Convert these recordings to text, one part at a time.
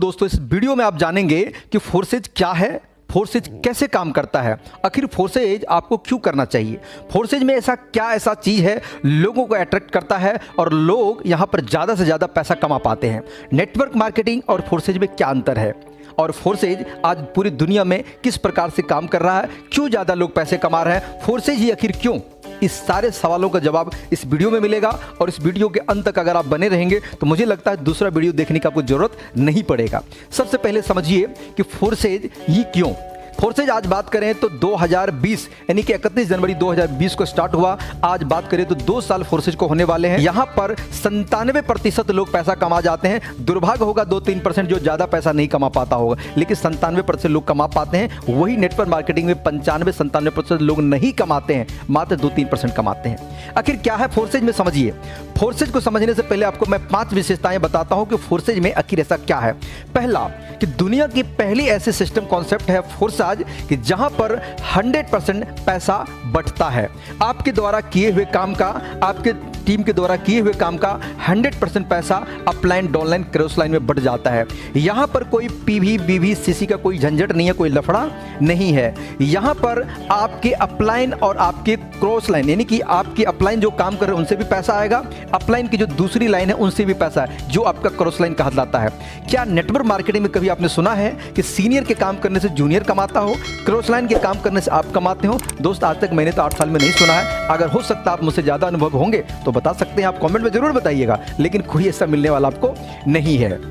दोस्तों, इस वीडियो में आप जानेंगे कि फोर्सेज क्या है, फोर्सेज कैसे काम करता है, आखिर फोर्सेज आपको क्यों करना चाहिए, फोर्सेज में ऐसा चीज़ है लोगों को अट्रैक्ट करता है और लोग यहाँ पर ज़्यादा से ज़्यादा पैसा कमा पाते हैं। नेटवर्क मार्केटिंग और फोर्सेज में क्या अंतर है और फोर्सेज आज पूरी दुनिया में किस प्रकार से काम कर रहा है, क्यों ज़्यादा लोग पैसे कमा रहे हैं, फोर्सेज ही आखिर क्यों, इस सारे सवालों का जवाब इस वीडियो में मिलेगा। और इस वीडियो के अंत तक अगर आप बने रहेंगे तो मुझे लगता है दूसरा वीडियो देखने की आपको जरूरत नहीं पड़ेगा। सबसे पहले समझिए कि फोर्सेज ही क्यों। फोर्सेज आज बात करें तो 2020 यानी कि 31 जनवरी 2020 को स्टार्ट हुआ। आज बात करें तो 2 साल फोर्सेज को होने वाले हैं। यहाँ पर 97% लोग पैसा कमा जाते हैं। दुर्भाग्य होगा 2-3% जो ज़्यादा पैसा नहीं कमा पाता होगा, लेकिन 97% लोग कमा पाते हैं। वही नेटवर्क मार्केटिंग में 95-97% लोग नहीं कमाते हैं, मात्र 2-3% कमाते हैं। आखिर क्या है फोर्सेज में, समझिए। फोर्सेज को समझने से पहले आपको मैं 5 विशेषताएं बताता हूं कि फोर्सेज में आखिर ऐसा क्या है। पहला, कि दुनिया की पहली ऐसी सिस्टम कॉन्सेप्ट है फोर्सेज कि जहां पर 100% पैसा बंटता है। आपके द्वारा किए हुए काम का, आपके टीम के द्वारा किए हुए काम का 100% पैसा अपलाइन, डाउनलाइन, क्रॉस लाइन में बढ़ जाता है। यहां पर कोई पीवी, बीवी, सीसी का कोई झंझट नहीं है, कोई लफड़ा नहीं है। यहां पर आपके अपलाइन और आपके क्रॉस लाइन यानी कि आपके अपलाइन जो काम कर रहे हैं उनसे भी पैसा आएगा, अपलाइन की जो दूसरी लाइन है उनसे भी पैसा है, जो आपका क्रॉस लाइन कहा जाता है। क्या नेटवर्क मार्केटिंग में कभी आपने सुना है कि सीनियर के काम करने से जूनियर कमाता हो, क्रॉस लाइन के काम करने से आप कमाते हो? दोस्त, आज तक मैंने तो 8 साल में नहीं सुना है। अगर हो सकता है आप मुझसे ज़्यादा अनुभव होंगे तो बता सकते हैं, आप कमेंट में जरूर बताइएगा, लेकिन कोई ऐसा मिलने वाला आपको नहीं है।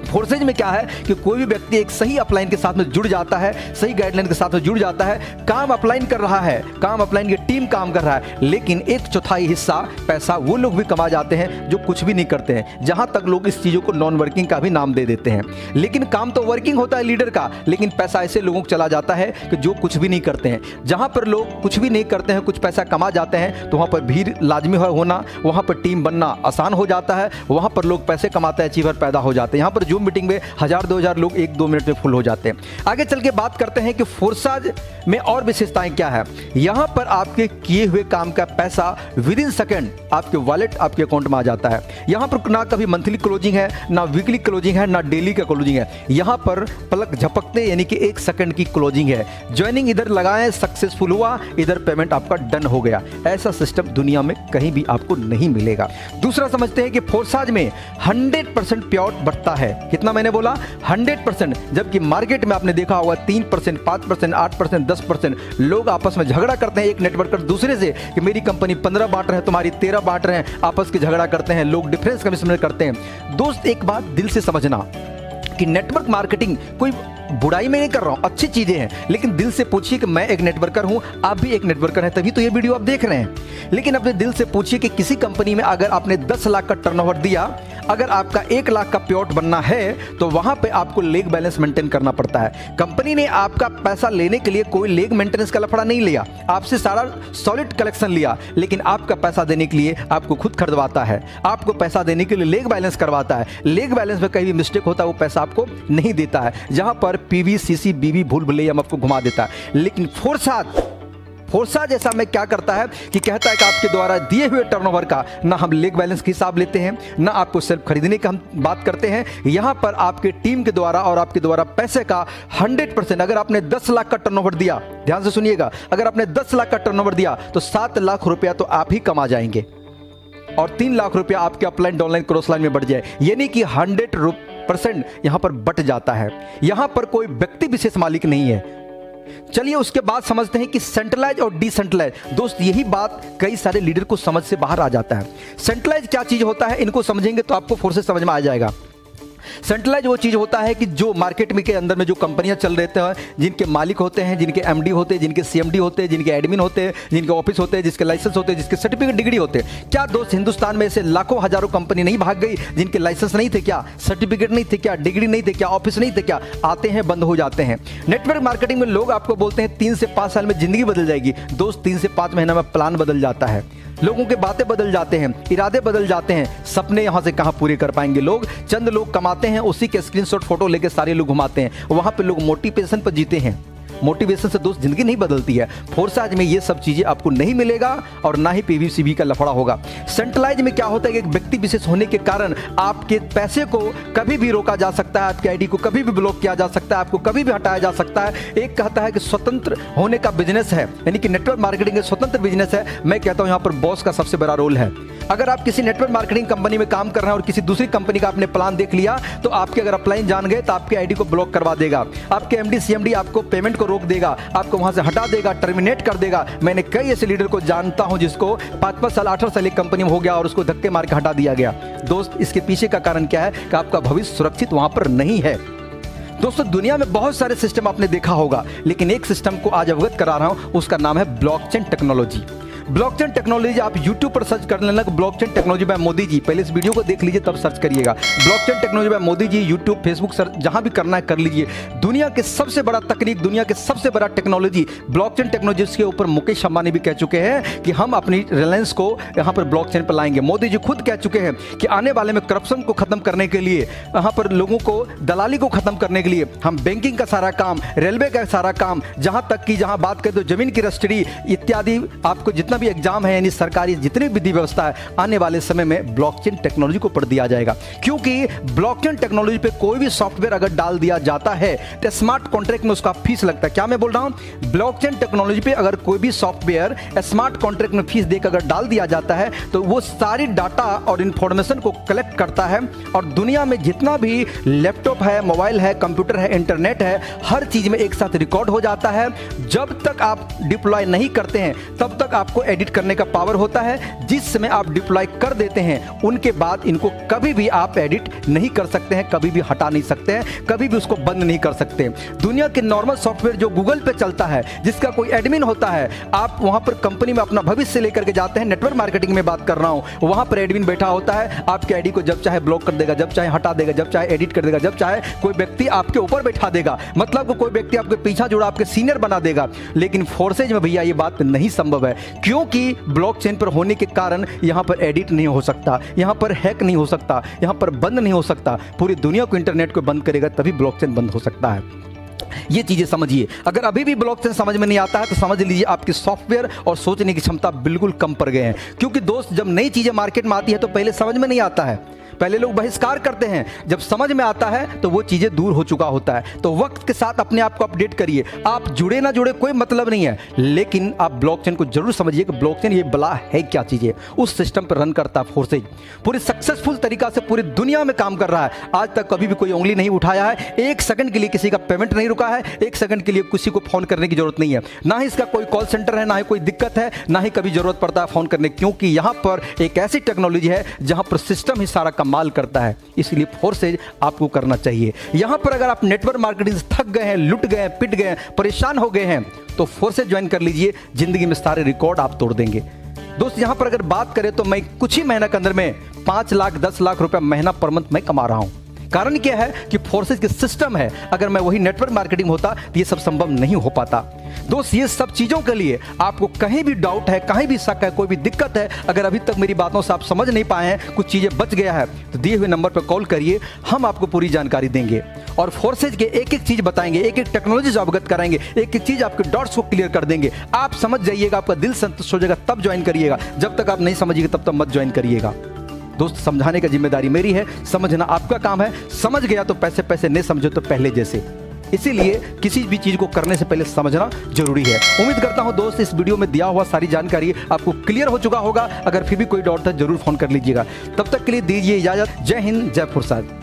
फोर्सेज में क्या है कि कोई भी व्यक्ति एक सही अपलाइन के साथ में जुड़ जाता है, सही गाइडलाइन के साथ में जुड़ जाता है, काम अपलाइन कर रहा है, काम अपलाइन की टीम काम कर रहा है, लेकिन 1/4 हिस्सा पैसा वो लोग भी कमा जाते हैं जो कुछ भी नहीं करते हैं। जहां तक लोग इस चीज़ों को नॉन वर्किंग का भी नाम दे देते हैं, लेकिन काम तो वर्किंग होता है लीडर का, लेकिन पैसा ऐसे लोगों को चला जाता है कि जो कुछ भी नहीं करते हैं। जहां पर लोग कुछ भी नहीं करते हैं, कुछ पैसा कमा जाते हैं, तो वहां पर भीड़ लाजमी होना, वहां पर टीम बनना आसान हो जाता है, वहां पर लोग पैसे कमाते हैं, अचीवर पैदा हो जाते हैं। यहाँ पर जूम मीटिंग में 1000-2000 लोग 1-2 मिनट में फुल हो जाते हैं। आगे चल के बात करते हैं कि फोर्सेज में और विशेषताएं क्या है। यहां पर आपके किए हुए काम का पैसा विद इन सेकंड आपके वॉलेट, आपके अकाउंट में आ जाता है। यहां पर ना कभी मंथली क्लोजिंग है, ना वीकली क्लोजिंग है, ना डेली का क्लोजिंग है। यहां पर पलक झपकते यानी कि 1 सेकंड की क्लोजिंग है। ज्वाइनिंग इधर लगाएं, सक्सेसफुल हुआ, इधर पेमेंट आपका डन हो गया। ऐसा सिस्टम दुनिया में कहीं भी आपको नहीं मिलेगा। दूसरा समझते हैं कि फोर्सेज में 100% प्योर बढ़ता है। कितना मैंने बोला? 100%। जबकि मार्केट में आपने देखा होगा 3%, 5%, 8%, 10% लोग आपस में झगड़ा करते हैं, एक नेटवर्कर दूसरे से, कि मेरी कंपनी 15 बांट रहे हैं, तुम्हारी 13 बांट रहे हैं, आपस के झगड़ा करते हैं, लोग डिफरेंस कमिशन करते हैं। दोस्त, एक बात दिल से समझना कि नेटवर्क मार्केटिंग कोई बुराई में नहीं कर रहा हूं, अच्छी चीजें हैं, लेकिन दिल से पूछिए कि मैं एक नेटवर्कर हूं, आप भी एक नेटवर्कर हैं, तभी तो ये वीडियो आप देख रहे हैं। लेकिन अपने दिल से पूछिए कि किसी कंपनी में अगर आपने 10 लाख का टर्नओवर दिया, अगर आपका 1 लाख का प्योट बनना है तो वहां पे आपको लेग बैलेंस मेंटेन करना पड़ता है। कंपनी ने आपका पैसा लेने के लिए कोई लेग मेंटेनेंस का लफड़ा नहीं लिया, आपसे सारा सॉलिड कलेक्शन लिया, लेकिन आपका पैसा देने के लिए आपको खुद खरीदवाता है, आपको पैसा देने के लिए लेग बैलेंस करवाता है। लेग बैलेंस में कहीं भी मिस्टेक होता है वो पैसा आपको नहीं देता है। जहां पर पीवी, सीसी, बीवी भूल भुलैया आपको घुमा देता है। लेकिन फोर्सेज ऐसा में क्या करता है कि कहता है कि आपके द्वारा दिए हुए टर्नओवर का ना हम लेग बैलेंस के हिसाब लेते हैं, ना आपको सिर्फ खरीदने का हम बात करते हैं। यहां पर आपके टीम के द्वारा और आपके द्वारा पैसे का 100%, अगर आपने 10 लाख का टर्नओवर दिया, ध्यान से सुनिएगा, अगर आपने 10 लाख का टर्नओवर दिया तो 7 लाख रुपया तो आप ही कमा जाएंगे और 3 लाख रुपया आपके अपलाइन, डाउनलाइन, क्रॉस लाइन में बढ़ जाए, यानी कि 100% यहां पर बट जाता है। यहां पर कोई व्यक्ति विशेष मालिक नहीं है। चलिए उसके बाद समझते हैं कि सेंट्रलाइज और डिसेंट्रलाइज। दोस्त, यही बात कई सारे लीडर को समझ से बाहर आ जाता है। सेंट्रलाइज क्या चीज होता है, इनको समझेंगे तो आपको फोर्सेज समझ में आ जाएगा। सेंट्रलाइज वो चीज़ होता है कि जो मार्केट में के अंदर में जो कंपनियां चल रहते हैं, जिनके मालिक होते हैं, जिनके एमडी होते हैं, जिनके सीएमडी होते हैं, जिनके एडमिन होते हैं, जिनके ऑफिस होते हैं, जिसके लाइसेंस होते हैं, जिसके सर्टिफिकेट डिग्री होते हैं। क्या दोस्त हिंदुस्तान में ऐसे लाखों हजारों कंपनी नहीं भाग गई जिनके लाइसेंस नहीं थे क्या, सर्टिफिकेट नहीं थे क्या, डिग्री नहीं थे क्या, ऑफिस नहीं थे क्या? आते हैं, बंद हो जाते हैं। नेटवर्क मार्केटिंग में लोग आपको बोलते हैं 3 से 5 साल में जिंदगी बदल जाएगी। दोस्त, 3 से 5 महीना में प्लान बदल जाता है, लोगों के बातें बदल जाते हैं, इरादे बदल जाते हैं, सपने यहां से कहां पूरे कर पाएंगे लोग। चंद लोग कमाते हैं, उसी के स्क्रीनशॉट फोटो लेके सारे लोग घुमाते हैं, वहां पे लोग मोटिवेशन पर जीते हैं। मोटिवेशन से दोस्त जिंदगी नहीं बदलती है। फोर्साइज में ये सब चीजें आपको नहीं मिलेगा और ना ही पीवीसीबी का लफड़ा होगा। सेंट्रलाइज में क्या होता है कि एक व्यक्ति विशेष होने के कारण आपके पैसे को कभी भी रोका जा सकता है, आपके आईडी को कभी भी ब्लॉक किया जा सकता है, आपको कभी भी हटाया जा सकता है। एक कहता है कि स्वतंत्र होने का बिजनेस है, यानी कि नेटवर्क मार्केटिंग एक स्वतंत्र बिजनेस है। मैं कहता हूं यहां पर बॉस का सबसे बड़ा रोल है। अगर आप किसी नेटवर्क मार्केटिंग कंपनी में काम कर रहे हैं और किसी दूसरी कंपनी का आपने प्लान देख लिया तो आपके अगर अपलाइन जान गए तो आपके आईडी को ब्लॉक करवा देगा, आपके एमडी सीएमडी आपको पेमेंट को रोक देगा, आपको वहां से हटा देगा, टर्मिनेट कर देगा। मैंने कई ऐसे लीडर को जानता हूं जिसको 5-5 साल 8 साल एक कंपनी में हो गया और उसको धक्के मार के हटा दिया गया। दोस्त इसके पीछे का कारण क्या है कि आपका भविष्य सुरक्षित वहां पर नहीं है। दोस्तों दुनिया में बहुत सारे सिस्टम आपने देखा होगा, लेकिन एक सिस्टम को आज अवगत करा रहा हूं, उसका नाम है ब्लॉकचेन टेक्नोलॉजी। ब्लॉकचेन टेक्नोलॉजी आप YouTube पर सर्च कर लेना, blockchain technology by Modi ji. पहले इस वीडियो को देख लीजिए तब सर्च करिएगा। Blockchain technology by Modi ji, YouTube, Facebook search जहां भी करना है कर लीजिए। दुनिया के सबसे बड़ा तकनीक, दुनिया के सबसे बड़ा टेक्नोलॉजी ब्लॉकचेन टेक्नोलॉजी के ऊपर मुकेश अंबानी भी कह चुके हैं कि हम अपनी रिलायंस को यहां पर ब्लॉकचेन पर लाएंगे। मोदी जी खुद कह चुके हैं कि आने वाले में करप्शन को खत्म करने के लिए, यहां पर लोगों को दलाली को खत्म करने के लिए हम बैंकिंग का सारा काम, रेलवे का सारा काम, जहां तक कि जहां बात करें तो जमीन की रजिस्ट्री इत्यादि, आपको जितना भी एग्जाम है यानी सरकारी जितनी विधि व्यवस्था है, आने वाले समय में ब्लॉकचेन टेक्नोलॉजी को पढ़ दिया जाएगा। क्योंकि ब्लॉकचेन टेक्नोलॉजी पे कोई भी सॉफ्टवेयर अगर डाल दिया जाता है तो स्मार्ट कॉन्ट्रैक्ट में उसका फीस लगता है। क्या मैं बोल रहा हूं? ब्लॉकचेन टेक्नोलॉजी पे अगर कोई भी सॉफ्टवेयर स्मार्ट कॉन्ट्रैक्ट में फीस देकर अगर डाल दिया जाता है तो वो सारी डाटा और इंफॉर्मेशन को कलेक्ट करता है और दुनिया में जितना भी लैपटॉप है, मोबाइल है, कंप्यूटर है, इंटरनेट है, हर चीज में एक साथ रिकॉर्ड हो जाता है। जब तक आप डिप्लॉय नहीं करते हैं तब तक आपको एडिट करने का पावर होता है। जिस समय आप डिप्लॉय कर देते हैं उनके बाद इनको कभी भी आप एडिट नहीं कर सकते हैं, कभी भी हटा नहीं सकते हैं, कभी भी उसको बंद नहीं कर सकते। दुनिया के नॉर्मल सॉफ्टवेयर जो गूगल पे चलता है, जिसका कोई एडमिन होता है, आप वहां पर कंपनी में अपना भविष्य लेकर के जाते हैं, नेटवर्क मार्केटिंग में बात कर रहा हूं, वहां पर एडमिन बैठा होता है, आपके आईडी को जब चाहे ब्लॉक कर देगा, जब चाहे हटा देगा, जब चाहे एडिट कर देगा, जब चाहे कोई व्यक्ति आपके ऊपर बैठा देगा, मतलब कोई व्यक्ति आपके पीछा जुड़ा आपके सीनियर बना देगा। लेकिन फोर्सेज में भैया ये बात नहीं संभव है, क्योंकि ब्लॉकचेन पर होने के कारण यहां पर एडिट नहीं हो सकता, यहां पर हैक नहीं हो सकता, यहां पर बंद नहीं हो सकता। पूरी दुनिया को इंटरनेट को बंद करेगा तभी ब्लॉकचेन बंद हो सकता है। ये चीजें समझिए। अगर अभी भी ब्लॉकचेन समझ में नहीं आता है तो समझ लीजिए आपकी सॉफ्टवेयर और सोचने की क्षमता बिल्कुल कम पड़ गए हैं। क्योंकि दोस्त जब नई चीजें मार्केट में आती है तो पहले समझ में नहीं आता है, पहले लोग बहिष्कार करते हैं, जब समझ में आता है तो वो चीजें दूर हो चुका होता है। तो वक्त के साथ अपने आप को अपडेट करिए। आप जुड़े ना जुड़े कोई मतलब नहीं है, लेकिन आप ब्लॉकचेन को जरूर समझिए कि ब्लॉकचेन ये बला है क्या चीज है। उस सिस्टम पर रन करता है फोर्सेज, पूरी सक्सेसफुल तरीका से पूरी दुनिया में काम कर रहा है। आज तक कभी भी कोई उंगली नहीं उठाया है, एक सेकंड के लिए किसी का पेमेंट नहीं रुका है, एक सेकंड के लिए किसी को फोन करने की जरूरत नहीं है, ना ही इसका कोई कॉल सेंटर है, ना ही कोई दिक्कत है, ना ही कभी जरूरत पड़ता है फोन करने, क्योंकि यहां पर एक ऐसी टेक्नोलॉजी है जहां पर सिस्टम ही सारा कमाल करता है। इसलिए फोर्सेज आपको करना चाहिए। यहां पर अगर आप नेटवर्क मार्केटिंग से थक गए हैं, लुट गए हैं, पिट गए हैं, परेशान हो गए हैं तो फोर्सेज ज्वाइन कर लीजिए। जिंदगी में सारे रिकॉर्ड आप तोड़ देंगे। दोस्त यहां पर अगर बात करें तो मैं कुछ ही महीना के अंदर में 5 लाख 10 लाख रुपए महीना पर मंथ में कमा रहा हूं। कारण क्या है कि फोर्सेज के सिस्टम है। अगर मैं वही नेटवर्क मार्केटिंग होता तो ये सब संभव नहीं हो पाता। दोस्त ये सब चीजों के लिए आपको कहीं भी डाउट है, कहीं भी शक है, कोई भी दिक्कत है, अगर अभी तक मेरी बातों से आप समझ नहीं पाए हैं, कुछ चीजें बच गया है, तो दिए हुए नंबर पर कॉल करिए, हम आपको पूरी जानकारी देंगे और फोर्सेज के एक एक चीज बताएंगे, एक एक टेक्नोलॉजी से अवगत कराएंगे, एक एक चीज आपके डॉट्स को क्लियर कर देंगे। आप समझ जाइएगा, आपका दिल संतुष्ट हो जाएगा, तब ज्वाइन करिएगा। जब तक आप नहीं समझिएगा तब तक मत ज्वाइन करिएगा। दोस्त समझाने का जिम्मेदारी मेरी है, समझना आपका काम है। समझ गया तो पैसे पैसे, नहीं समझो तो पहले जैसे। इसीलिए किसी भी चीज को करने से पहले समझना जरूरी है। उम्मीद करता हूं दोस्त इस वीडियो में दिया हुआ सारी जानकारी आपको क्लियर हो चुका होगा। अगर फिर भी कोई डाउट है जरूर फोन कर लीजिएगा। तब तक के लिए दीजिए इजाजत। जय हिंद, जय फुरसत।